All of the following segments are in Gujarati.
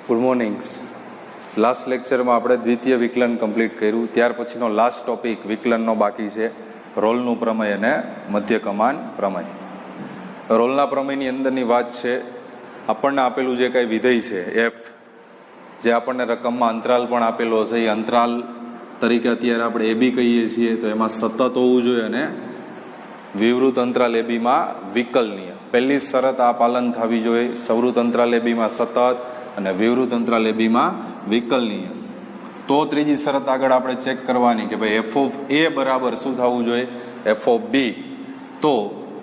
ગુડ મોર્નિંગ્સ. લાસ્ટ લેક્ચરમાં આપણે દ્વિતીય વિકલન કમ્પ્લીટ કર્યું. ત્યાર પછીનો લાસ્ટ ટોપિક વિકલનનો બાકી છે, રોલનું પ્રમેય અને મધ્ય કમાન પ્રમેય. રોલના પ્રમેયની અંદરની વાત છે, આપણને આપેલું જે કાંઈ વિધેય છે એફ, જે આપણને રકમમાં અંતરાલ પણ આપેલો હશે, એ અંતરાલ તરીકે અત્યારે આપણે એબી કહીએ છીએ, તો એમાં સતત હોવું જોઈએ અને વિવૃત અંતરાલ એબીમાં વિકલનીય. પહેલી શરત આ પાલન થવી જોઈએ, સવૃત અંતરાલ એબીમાં સતત અને વિવૃત અંતરાલ એબીમાં વિકલનીય. તો ત્રીજી શરત આગળ આપણે ચેક કરવાની કે ભાઈ એફ ઓફ એ બરાબર શું થવું જોઈએ, એફ ઓફ બી. તો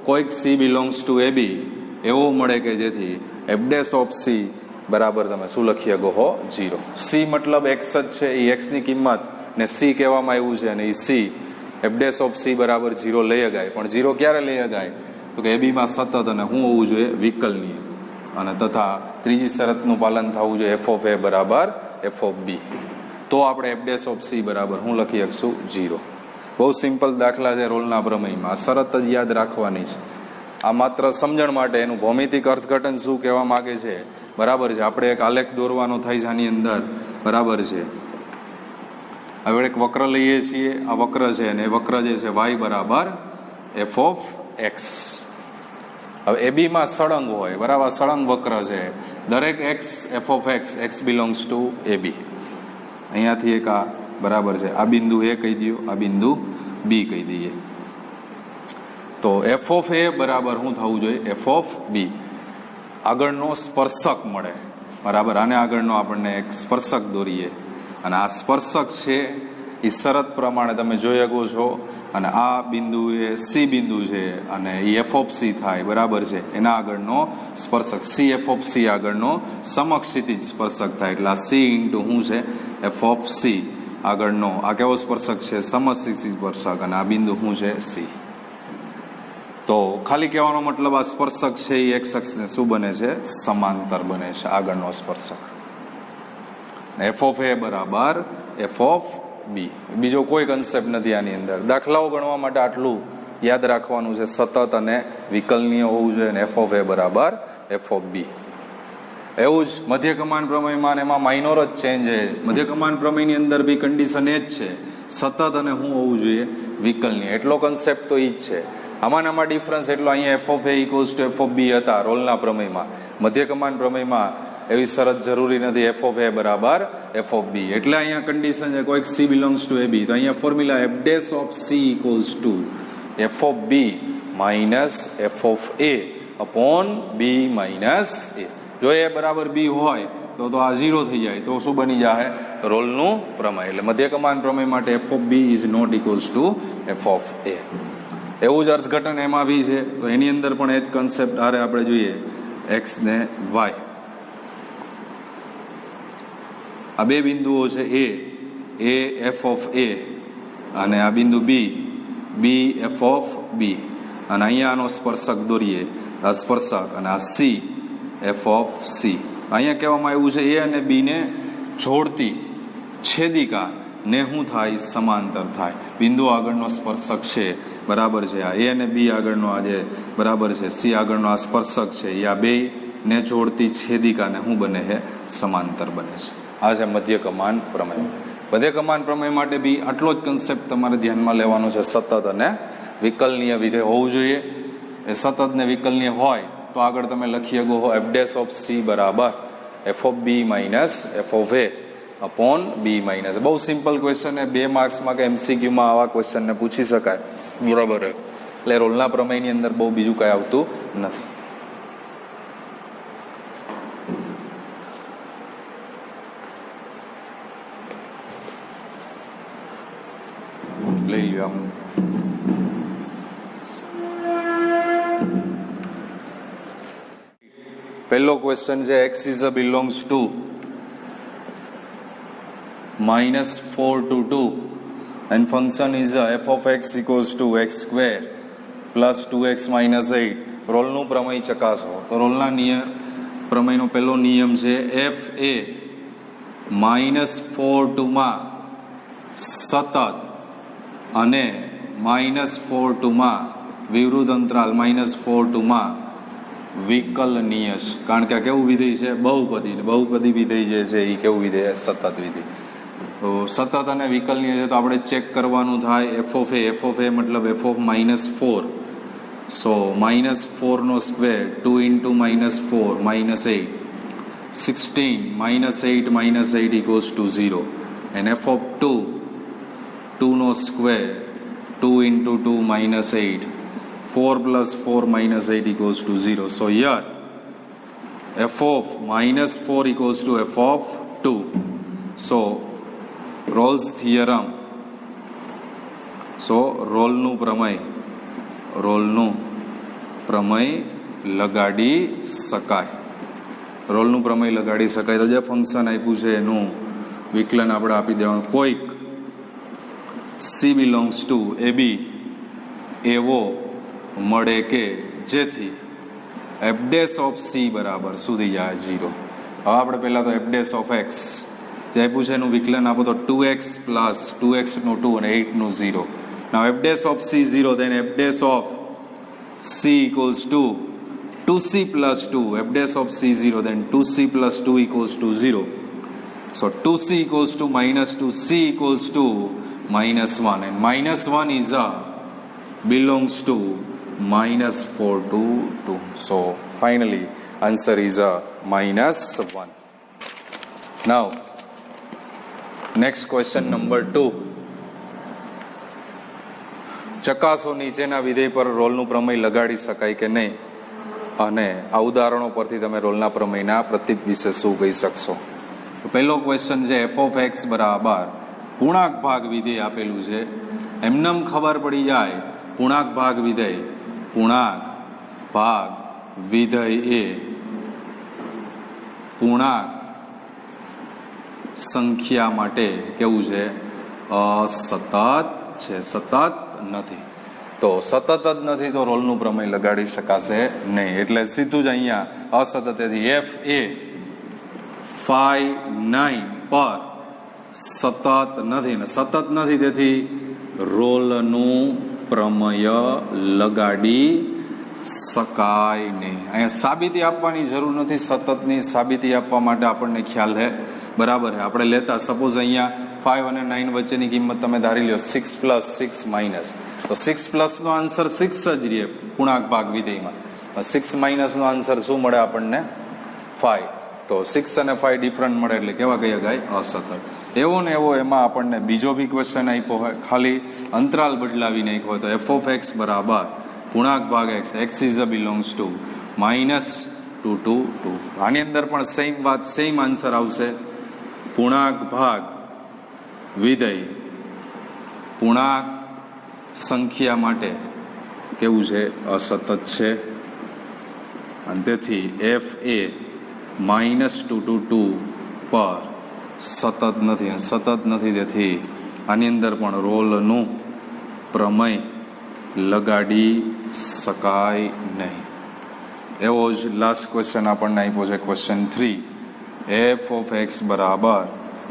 કોઈક C belongs to A B એવું મળે કે જેથી એફ ડેશ ઓફ સી બરાબર તમે શું લખી શકો હો, 0. સી મતલબ એક્સ જ છે, એ એક્સની કિંમત ને સી કહેવામાં આવ્યું છે, અને એ C F dash of C બરાબર 0 લઈ શકાય. પણ 0 ક્યારે લઈ શકાય, તો કે એબીમાં સતત અને શું હોવું જોઈએ, વિકલનીય. અને તથા ત્રીજી શરતનું પાલન થવું જોઈએ, એફ ઓફ એ બરાબર એફ ઓફ બી. તો આપણે એફ ડેશ ઓફ સી બરાબર શું લખી શકશું, 0. બહુ સિમ્પલ દાખલા છે રોલના પ્રમેયમાં, આ શરત જ યાદ રાખવાની છે. આ માત્ર સમજણ માટે, એનું ભૌમિતિક અર્થઘટન શું કહેવા માંગે છે બરાબર છે. આપણે એક આલેખ દોરવાનો થાય છે આની અંદર બરાબર છે. હવે એક વક્ર લઈએ છીએ, આ વક્ર છે અને એ વક્ર જે છે વાય બરાબર એફ ઓફ એક્સ. હવે એબીમાં સળંગ હોય બરાબર, સળંગ વક્ર છે, દરેક X F of X, X belongs to AB. અહીંયાથી એક આ બરાબર છે, આ બિંદુ એ કહી દો, આ બિંદુ બી કહી દઈએ. તો એફ ઓફ એ બરાબર શું થવું જોઈએ, એફ ઓફ બી. આગળનો સ્પર્શક મળે બરાબર, આને આગળનો આપણને એક સ્પર્શક દોરીએ, અને આ સ્પર્શક છે એ શરત પ્રમાણે તમે જોઈ શકો છો, અને આ બિંદુ એ સી બિંદુ છે અને એ એફ ઓફ સી થાય બરાબર છે. એના આગળનો સ્પર્શક સી એફ ઓફ સી આગળનો સમક્ષિતિજ સ્પર્શક થાય, એટલે આ સી ઇન્ટુ શું છે, એફ ઓફ સી આગળનો આ કેવો સ્પર્શક છે, સમક્ષિતિજ સ્પર્શક, અને આ બિંદુ શું છે, સી. તો ખાલી કહેવાનો મતલબ આ સ્પર્શક છે એ એક અક્ષને શું બને છે, સમાંતર બને છે આગળનો સ્પર્શક. એફ ઓફ એ બરાબર એફ ઓફ બી. બીજો કોઈ કન્સેપ્ટ નથી આની અંદર. દાખલાઓ ગણવા માટે આટલું યાદ રાખવાનું છે, સતત અને વિકલનીય હોવું જોઈએ, અને એફ ઓફ એ બરાબર એફ ઓફ બી. એવું જ મધ્ય કમાન પ્રમેયમાં, એમાં માઇનોર જ ચેન્જ છે. મધ્ય કમાન પ્રમેયની અંદર બી કન્ડિશન એ જ છે, સતત અને શું હોવું જોઈએ, વિકલનીય. એટલો કન્સેપ્ટ તો એ જ છે. આમાં ડિફરન્સ એટલો, અહીંયા F of A equals to F of B હતા રોલના પ્રમેયમાં. મધ્ય કમાન પ્રમેયમાં એવી શરત જરૂરી નથી, એફ ઓફ એ બરાબર એફ ઓફ બી. એટલે અહીંયા કન્ડિશન છે કોઈક C belongs to A B, તો અહીંયા formula F dash of C equals to F of B minus F of A upon B minus A. જો એ બરાબર બી હોય તો આ 0 થઈ જાય, તો શું બની જાય, રોલનું પ્રમેય. એટલે મધ્ય કમાન પ્રમેય માટે F of B is not equals to F of A. એવું જ અર્થઘટન એમાં બી છે, તો એની અંદર પણ એ જ કન્સેપ્ટ આરે આપણે જોઈએ, એક્સ ને વાય. આ બે બિંદુઓ છે, એ એફ ઓફ એ, અને આ બિંદુ બી એફ ઓફ બી, અને અહીંયા આનો સ્પર્શક દોરીએ, આ સ્પર્શક, અને આ સી એફ ઓફ સી. અહીંયા કહેવામાં આવ્યું છે એ અને બી ને જોડતી છેદિકા ને શું થાય, સમાંતર થાય. બિંદુ આગળનો સ્પર્શક છે બરાબર છે, આ એ અને બી આગળનો આ જે બરાબર છે, સી આગળનો આ સ્પર્શક છે, એ આ બે ને જોડતી છેદિકાને શું બને છે, સમાંતર બને છે. આ છે મધ્ય કમાન પ્રમેય. મધ્ય કમાન પ્રમેય માટે બી આટલો જ કન્સેપ્ટ તમારે ધ્યાનમાં લેવાનો છે, સતત અને વિકલનીય વિધેય હોવું જોઈએ. એ સતત ને વિકલનીય હોય તો આગળ તમે લખી શકો હો, એફ ડેશ ઓફ સી બરાબર F of B minus F of A upon B minus. બહુ સિમ્પલ ક્વેશ્ચન, એ 2 માર્ક્સમાં કે એમસીક્યુમાં આવા ક્વેશ્ચનને પૂછી શકાય બરાબર. એટલે રોલના પ્રમેયની અંદર બહુ બીજું કાંઈ આવતું નથી. લઈ લો આમ. પહેલો ક્વેશ્ચન છે, x is a belongs to -4 to 2 and function is f of x equals to x square plus 2x minus 8. રોલનું પ્રમેય ચકાસો. તો રોલના પ્રમેયનો પહેલો નિયમ છે, એફ એ -4 to માં સતત અને -4 to માં વિવૃત અંતરાલ -4 to માં વિકલનીય છે, કારણ કે આ કેવું વિધેય છે? બહુપદી. બહુપદી વિધેય જે છે એ કેવું વિધેય? સતત વિધેય. તો સતત અને વિકલનીય છે તો આપણે ચેક કરવાનું થાય એફ ઓફ એ મતલબ F of -4. So -4 square 2 into -4 -8 16 -8 -8 equals to 0 and f of 2 square 2 into 2 -8 4 plus 4 -8 equals to 0. So here f of -4 equals to f of 2. So Rolle's theorem. So રોલનું પ્રમેય લગાડી શકાય. રોલનું પ્રમેય લગાડી શકાય. તો જે ફંક્શન આપ્યું છે એનું વિકલન આપણે આપી દેવાનું. કોઈક C belongs to AB એવો મળે કે જેથી f dash of C બરાબર શું થઈ જાય? 0. હવે આપણે પહેલા તો f dash of x જે આપ્યું છે એનું વિકલન આપો તો 2x plus 2x નું 2 અને 8 નું 0. Now f dash of C 0, then f dash of C equals to 2c plus 2. F dash of C 0, then 2c plus 2 equals to 0. So 2c equals to -2, c equals to -1, and -1 is belongs to -4 to 2. So finally answer is -1. Now next question number 2. ચકાસો નીચેના વિધેય પર રોલનું પ્રમેય લગાડી શકાય કે નહીં, અને આ ઉદાહરણો પરથી તમે રોલના પ્રમેયના પ્રતીક વિશે શું કહી શકશો? પહેલો ક્વેશ્ચન છે એફ ઓફ એક્સ બરાબર પૂર્ણાંક ભાગ વિધેય આપેલું છે. એમનેમ ખબર પડી જાય પૂર્ણાંક ભાગ વિધેય એ પૂર્ણાંક સંખ્યા માટે કેવું છે? અસતત છે, સતત નથી. તો સતત જ નથી તો રોલનું પ્રમેય લગાડી શકાશે નહીં. એટલે સીધું જ અહીંયા અસતતથી એફ એ 5 9 પર સતત નથી, ને સતત નથી તેથી રોલનું પ્રમેય લગાડી શકાય નહીં. અહીંયા સાબિતી આપવાની જરૂર નથી. સતતની સાબિતી આપવા માટે આપણને ખ્યાલ છે, બરાબર છે. આપણે લેતા સપોઝ અહીંયા 5 અને 9 વચ્ચેની કિંમત તમે ધારી લો 6 પ્લસ 6 માઇનસ, તો 6 પ્લસ નો આન્સર 6 જ રહે પૂર્ણાંક ભાગ વિધેયમાં. 6 માઇનસ નો આન્સર શું મળે આપણને? 5. તો 6 અને 5 ડિફરન્ટ મળે એટલે કેવા કયા ગાય? અસતત. એવો ને એવો એમાં આપણને બીજો બી ક્વેશ્ચન આપ્યો હોય, ખાલી અંતરાલ બદલાવી નાખ્યો હોય તો એફ ઓફ એક્સ બરાબર પૂર્ણાંક ભાગ x, x is belongs to -2 to 2. આની અંદર પણ સેમ વાત, સેમ આન્સર આવશે. પૂર્ણાંક ભાગ વિધેય પૂર્ણાંક સંખ્યા માટે કેવું છે? અસતત છે. અને તેથી એફ એ -2 to 2 પર સતત નથી. તેથી આની અંદર પણ રોલનું પ્રમેય લગાડી શકાય નહીં. એવો જ લાસ્ટ ક્વેશ્ચન આપણને આપ્યો છે ક્વેશ્ચન 3. એફ ઓફ એક્સ બરાબર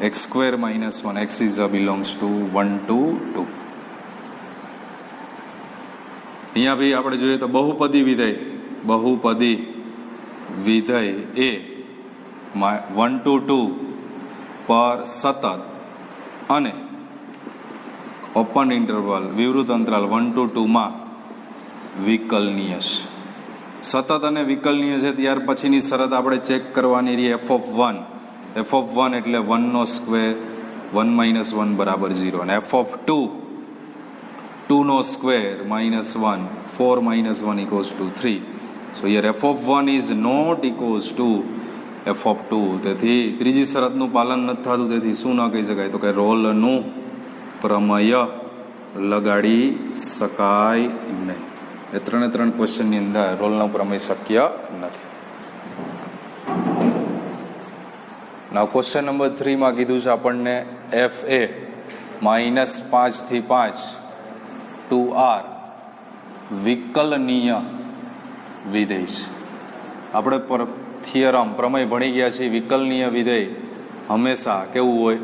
x² - 1, x is belongs to 1 to 2. અહીંયા ભાઈ આપણે જોઈએ તો બહુપદી વિધેય એ 1 to 2 પર સતત અને ઓપન ઇન્ટરવલ વિવૃત અંતરાલ 1 to 2 માં વિકલનીય છે. સતત અને વિકલનીય છે ત્યાર પછીની શરત આપણે ચેક કરવાની રહી એફ ઓફ 1 એટલે 1 નો સ્ક્વેર 1 - 1 બરાબર 0, અને F of 2 no square -1 4 - 1 equals to 3. So here f of 1 is not equals to f of 2. તેથી ત્રીજી શરતનું પાલન નથી થતું, તેથી શું ન કહી શકાય? તો કે રોલનું પ્રમેય લગાડી શકાય નહીં. એ 3 ક્વેશ્ચનની અંદર રોલનો પ્રમેય શક્ય નથી. ના ક્વેશ્ચન નંબર 3 માં કીધું છે આપણને એફ એ -5 થી 5 ટુ આર વિકલનીય વિધેય છે. આપણે થિયરમ પ્રમેય ભણી ગયા છીએ. વિકલનીય વિધેય હંમેશા કેવું હોય?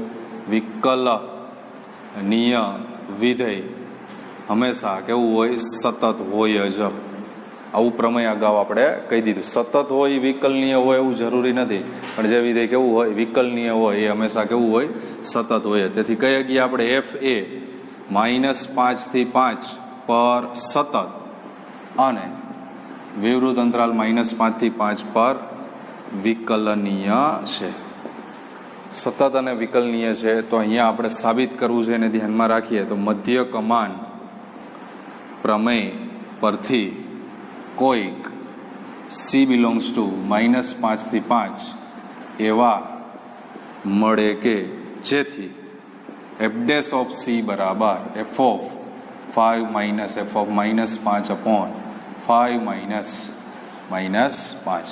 વિકલનીય વિધેય હંમેશા કેવું હોય? સતત હોય જ. આવું પ્રમેય અગાઉ આપણે કહી દીધું. સતત હોય વિકલનીય હોય એવું જરૂરી નથી, પણ જે વિધેય કેવું હોય વિકલનીય હોય એ હંમેશા કેવું હોય સતત હોય. તેથી કહીએ કે આપણે એફ એ -5 થી 5 પર સતત અને વિવૃત અંતરાલ -5 થી 5 પર વિકલનીય છે. સતત અને વિકલનીય છે તો અહીંયા આપણે સાબિત કરવું છે એને ધ્યાનમાં રાખીએ તો મધ્ય કમાન પ્રમેય પરથી કોઈક સી બિલોંગ્સ ટુ -5 થી 5 એવા મળે કે જેથી એફ ડેશ ઓફ સી બરાબર F of 5 minus F of -5 upon 5 minus -5.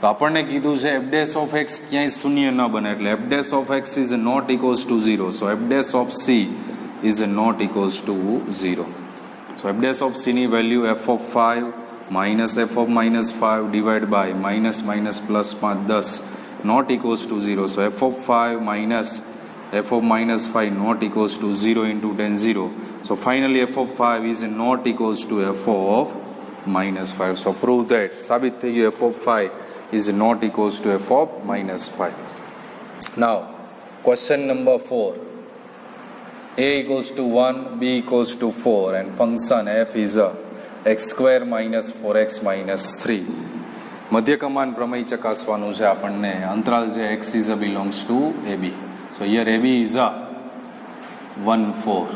તો આપણને કીધું છે એફ ડેશ ઓફ એક્સ ક્યાંય શૂન્ય ન બને, એટલે F dash of X is not equals to 0. So F dash of C is not equals to 0. So F dash of C ની value F of 5 minus F of -5 divide by minus plus 5 10 not equals to 0. So F of 5 minus f of -5 not equals to 0 into 10 0. So finally f of 5 is not equals to f of -5. So prove that. સાબિત થઈ ગયું f of 5 is not equals to f of -5. Now question number 4. A equals to 1, b equals to 4 and function f is a x square minus 4x minus 3. મધ્યકમાન પ્રમેય ચકાસવાનું છે આપણને. અંતરાલ છે x is a belongs to ab. So here AB is a 1 4.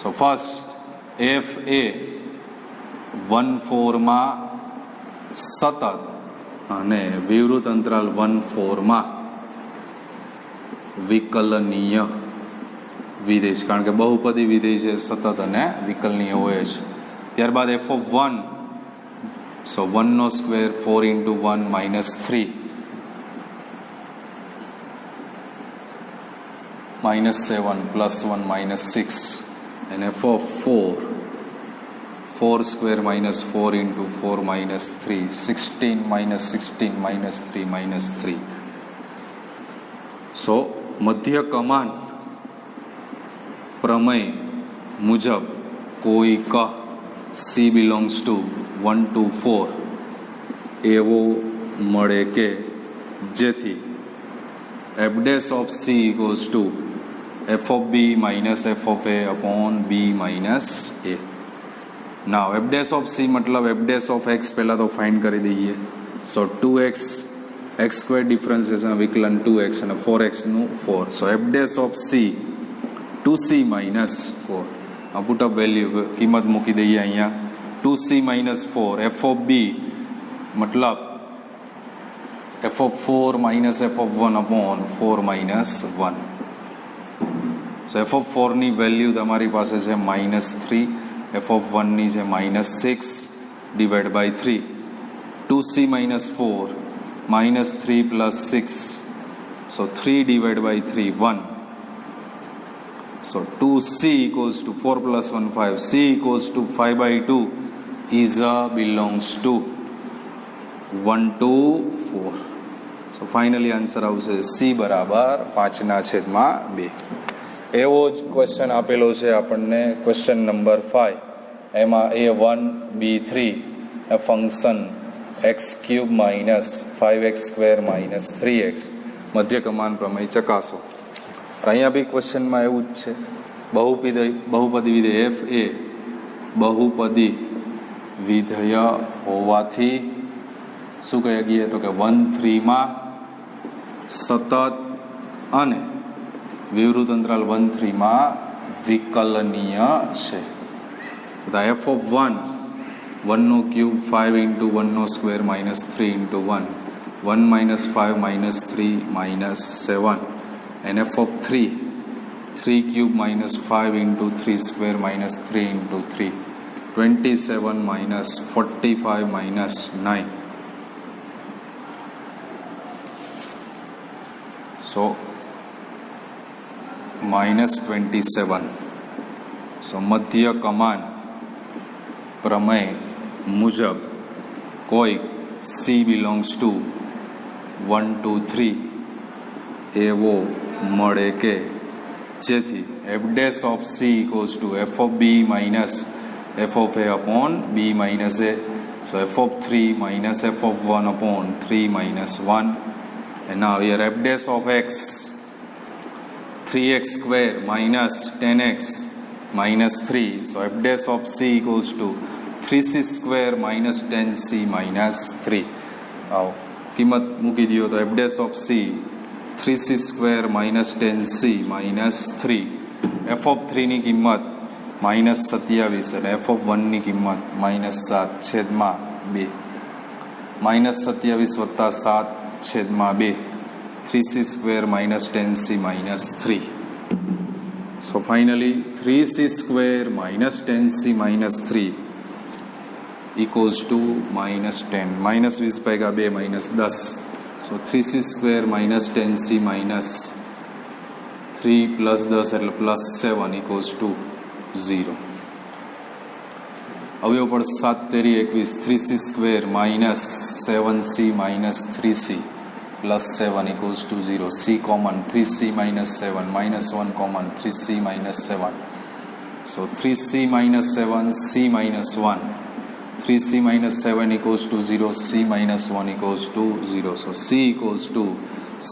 So first F A 1 4 માં સતત અને વિવૃત અંતરાલ 1 4 માં વિકલનીય વિધેય છે, કારણ કે બહુપદી વિધેય છે સતત અને વિકલનીય હોય છે. ત્યારબાદ F of 1, so 1 નો square 4 into 1 minus 3 -7 plus 1 minus 6 and f of 4 square minus 4 into 4 minus 3 16 minus 16 minus 3 minus 3. So મધ્ય કમાન પ્રમેય મુજબ કોઈ ક c belongs to 1 to 4 એવો મળે કે જેથી f dash of c equals to f of b minus f of a upon b minus a. Now f dash of c मतलब f dash of x पहला तो फाइंड કરી દઈએ. So 2x x square differentiation વિકલન 2x અને 4x નું 4. So f dash of c 2c minus 4. આ પુટ અપ વેલ્યુ કિંમત મૂકી દઈએ અહીંયા. 2c minus 4 f of b मतलब f of 4 minus f of 1 upon 4 minus 1. So f of 4 ની વેલ્યુ તમારી પાસે છે -3, f of 1 ની છે -6 divide by 3. 2c minus 4 -3 plus 6, so 3 divided by 3 1. So 2c equals to 4 plus 1 5. c equals to 5 by 2 is belongs to 1 to 4. So finally answer આવશે c બરાબર 5/2. એવો જ ક્વેશ્ચન આપેલો છે આપણને ક્વેશ્ચન નંબર 5. એમાં a1 b3 a function x³ minus 5x square minus 3x મધ્યકમાન પ્રમેય ચકાસો. અહીંયા બી ક્વેશ્ચનમાં એવું જ છે. બહુપદી વિધેય f એ બહુપદી વિધેય હોવાથી શું કહી શકીએ તો કે 1 3 માં સતત અને વિવૃત અંતરાલ 1 3 માં વિકલનીય છે. f of 1 નો ક્યુબ 5 into 1 નો square minus 3 into 1 1 minus 5 minus 3 minus 7 and f of 3 cube minus 5 into 3 square minus 3 into 3 27 minus 45 minus 9. So minus 27. So મધ્ય કમાન પ્રમેય મુજબ કોઈ c belongs to 1 2 3 એવો મળે કે જેથી f dash of c equals to f of b minus f of a upon b minus a. So f of 3 minus f of 1 upon 3 minus 1. And now here f dash of x, 3x square minus 10x minus 3. So f dash of c equals to 3c square minus 10c minus 3. Now કિંમત મૂકી દો તો f dash of c 3c square minus 10c minus 3. f of 3 ની કિંમત માઇનસ 27 અને f of 1 ની કિંમત માઇનસ 7/2. માઇનસ 27 વત્તા 7/2. 3c square minus 10c minus 3. So finally 3c square minus 10c minus 3 equals to minus 10. Minus 20/2 minus 10. So 3c square minus 10c minus 3 plus 10 એટલે plus 7 equals to 0. અવયવ પર 7 તેરી 21. 3c square minus 7c minus 3c plus 7 equals to 0. c common, 3c minus 7 minus 1 common, 3c minus 7. So 3c minus 7, c minus 1. 3c minus 7 equals to 0, c minus 1 equals to 0. So c equals to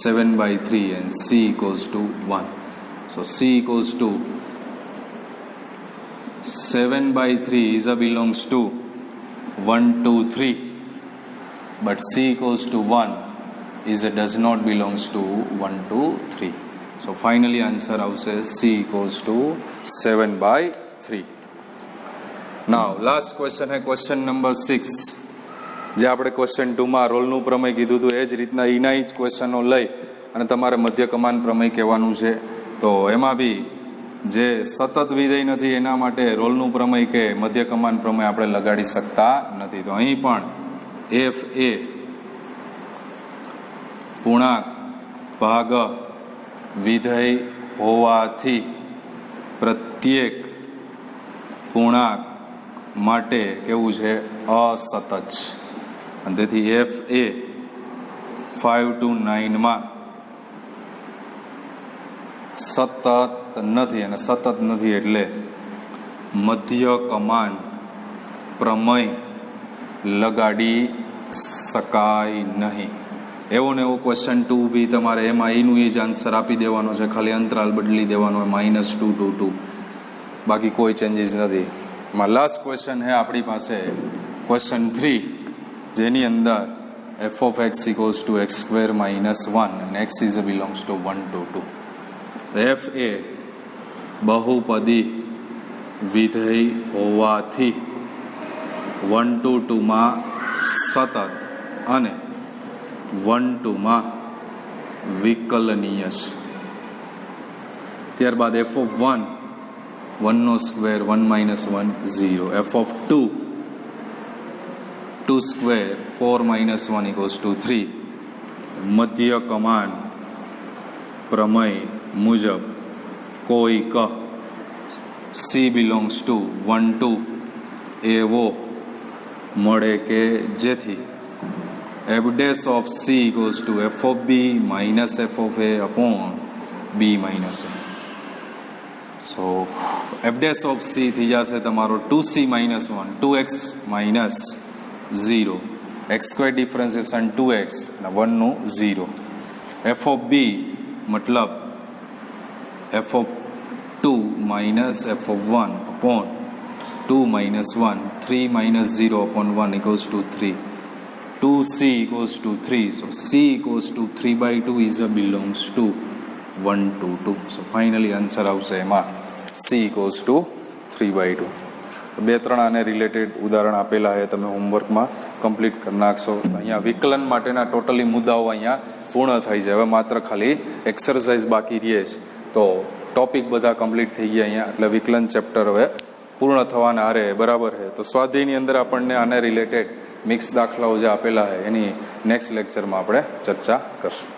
7/3 and c equals to 1. So c equals to 7/3 is belongs to 1, 2, 3. But c equals to 1 is does not belongs to 1, 2, 3. So finally answer આવશે c equals to 7/3. Now last question है question number 6. જે આપણે ક્વેશ્ચન 2 માં રોલનું પ્રમેય કીધું હતું એ જ રીતના એના જ ક્વેશ્ચનો લઈ અને તમારે મધ્ય કમાન પ્રમેય કહેવાનું છે. તો એમાં બી જે સતત વિધેય નથી એના માટે રોલનું પ્રમેય કે મધ્ય કમાન પ્રમેય આપણે લગાડી શકતા નથી. તો અહીં પણ એફ એ પૂર્ણાંક ભાગ વિધેય હોવાથી પ્રત્યેક પૂર્ણાંક માટે કેવું છે અસતત છે. અને તેથી એફ એ 5 to 9 માં સતત નથી અને સતત નથી એટલે મધ્ય કમાન પ્રમેય લગાડી શકાય નહીં. એવો ને એવો ક્વેશ્ચન 2 બી તમારે એમાં એનું એ જ આન્સર આપી દેવાનો છે, ખાલી અંતરાલ બદલી દેવાનો હોય -2 to 2, બાકી કોઈ ચેન્જીસ નથી. માં લાસ્ટ ક્વેશ્ચન है આપણી પાસે ક્વેશ્ચન 3 જેની અંદર f of x equals to x square minus 1 and x is belongs to 1 to 2. f એ બહુપદી વિધેય હોવાથી 1 to 2 માં સતત અને 1 2 માં વિકલનીય છે. ત્યારબાદ f of 1 1 નો square 1 minus 1 0. f of 2 2 square 4 minus 1 equals to 3. મધ્ય કમાન પ્રમેય મુજબ કોઈક c belongs to 1 2 એવો મળે કે જેથી f dash of c equals to f of b minus f of a upon b minus a. So f dash of c થઈ જશે તમારો 2c minus 1 2x minus 0 x square differentiation 2x અને 1 નું 0. f of b મતલબ f of 2 minus f of 1 upon 2 minus 1 3 minus 0 upon 1 equals to 3. 2c equals to 3. So c equals to 3/2 is belongs to 1 to 2. So finally answer આવશે એમાં c equals to 3/2. તો 2-3 આને રિલેટેડ ઉદાહરણ આપેલા છે, તમે હોમવર્કમાં કમ્પ્લીટ કરી નાખશો. અહીંયા વિકલન માટેના ટોટલી મુદ્દાઓ અહીંયા પૂર્ણ થઈ જાય. હવે માત્ર ખાલી એક્સરસાઇઝ બાકી રહે છે. તો ટોપિક બધા કમ્પ્લીટ થઈ ગયા અહીંયા, એટલે વિકલન ચેપ્ટર હવે પૂર્ણ થવાના આરે બરાબર છે. તો સ્વાધ્યાયની અંદર આપણને આને રિલેટેડ મિક્સ દાખલાઓ જે આપેલા છે એની નેક્સ્ટ લેક્ચરમાં આપણે ચર્ચા કરશું.